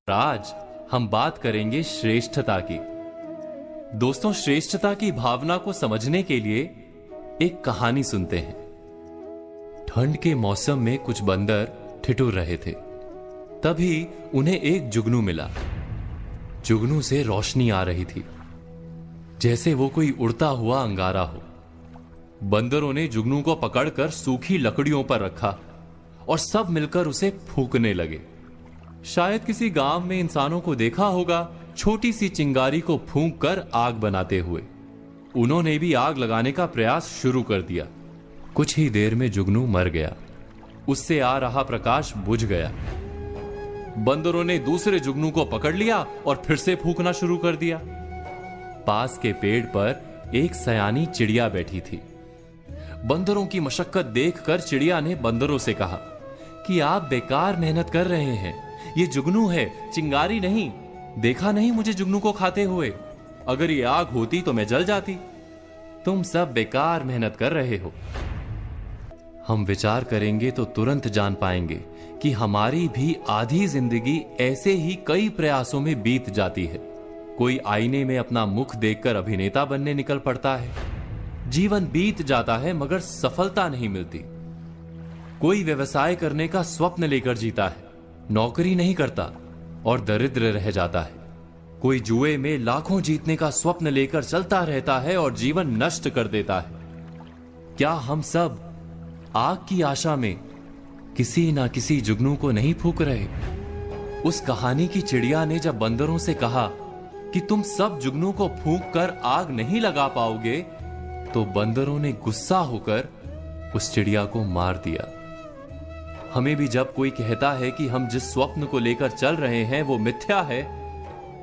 आज हम बात करेंगे श्रेष्ठता की। दोस्तों, श्रेष्ठता की भावना को समझने के लिए एक कहानी सुनते हैं। ठंड के मौसम में कुछ बंदर ठिठुर रहे थे। तभी उन्हें एक जुगनू मिला। जुगनू से रोशनी आ रही थी, जैसे वो कोई उड़ता हुआ अंगारा हो। बंदरों ने जुगनू को पकड़कर सूखी लकड़ियों पर रखा और सब मिलकर उसे फूंकने लगे। शायद किसी गांव में इंसानों को देखा होगा, छोटी सी चिंगारी को फूंक कर आग बनाते हुए। उन्होंने भी आग लगाने का प्रयास शुरू कर दिया। कुछ ही देर में जुगनू मर गया। उससे आ रहा प्रकाश बुझ गया। बंदरों ने दूसरे जुगनू को पकड़ लिया और फिर से फूंकना शुरू कर दिया। पास के पेड़ पर एक सयानी चिड़िया बैठी थी। बंदरों की मशक्कत देखकर चिड़िया ने बंदरों से कहा कि आप बेकार मेहनत कर रहे हैं। ये जुगनू है, चिंगारी नहीं। देखा नहीं मुझे जुगनू को खाते हुए? अगर ये आग होती तो मैं जल जाती। तुम सब बेकार मेहनत कर रहे हो। हम विचार करेंगे तो तुरंत जान पाएंगे कि हमारी भी आधी जिंदगी ऐसे ही कई प्रयासों में बीत जाती है। कोई आईने में अपना मुख देखकर अभिनेता बनने निकल पड़ता है। जीवन बीत जाता है मगर सफलता नहीं मिलती। कोई व्यवसाय करने का स्वप्न लेकर जीता है, नौकरी नहीं करता और दरिद्र रह जाता है। कोई जुए में लाखों जीतने का स्वप्न लेकर चलता रहता है और जीवन नष्ट कर देता है। क्या हम सब आग की आशा में किसी ना किसी जुगनू को नहीं फूंक रहे? उस कहानी की चिड़िया ने जब बंदरों से कहा कि तुम सब जुगनू को फूंक कर आग नहीं लगा पाओगे, तो बंदरों ने गुस्सा होकर उस चिड़िया को मार दिया। हमें भी जब कोई कहता है कि हम जिस स्वप्न को लेकर चल रहे हैं वो मिथ्या है,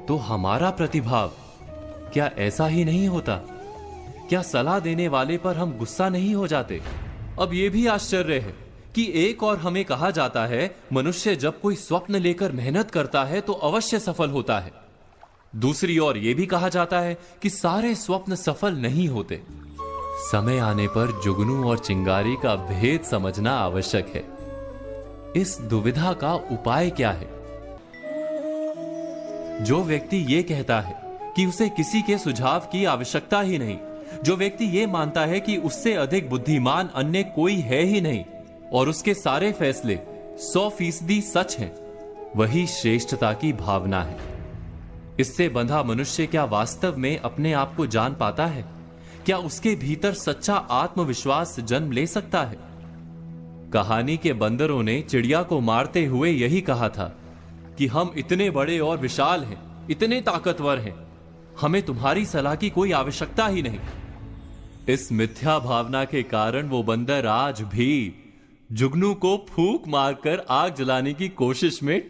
तो हमारा प्रतिभाव क्या ऐसा ही नहीं होता? क्या सलाह देने वाले पर हम गुस्सा नहीं हो जाते? अब यह भी आश्चर्य है कि एक और हमें कहा जाता है मनुष्य जब कोई स्वप्न लेकर मेहनत करता है तो अवश्य सफल होता है। दूसरी ओर यह भी कहा जाता है कि सारे स्वप्न सफल नहीं होते। समय आने पर जुगनू और चिंगारी का भेद समझना आवश्यक है। इस दुविधा का उपाय क्या है? जो व्यक्ति ये कहता है कि उसे किसी के सुझाव की आवश्यकता ही नहीं, जो व्यक्ति ये मानता है कि उससे अधिक बुद्धिमान अन्य कोई है ही नहीं और उसके सारे फैसले 100% सच हैं, वही श्रेष्ठता की भावना है। इससे बंधा मनुष्य क्या वास्तव में अपने आप को जान पाता है? क्या उसके भीतर सच्चा आत्मविश्वास जन्म ले सकता है? कहानी के बंदरों ने चिड़िया को मारते हुए यही कहा था कि हम इतने बड़े और विशाल हैं, इतने ताकतवर हैं, हमें तुम्हारी सलाह की कोई आवश्यकता ही नहीं। इस मिथ्या भावना के कारण वो बंदर आज भी जुगनू को फूंक मारकर आग जलाने की कोशिश में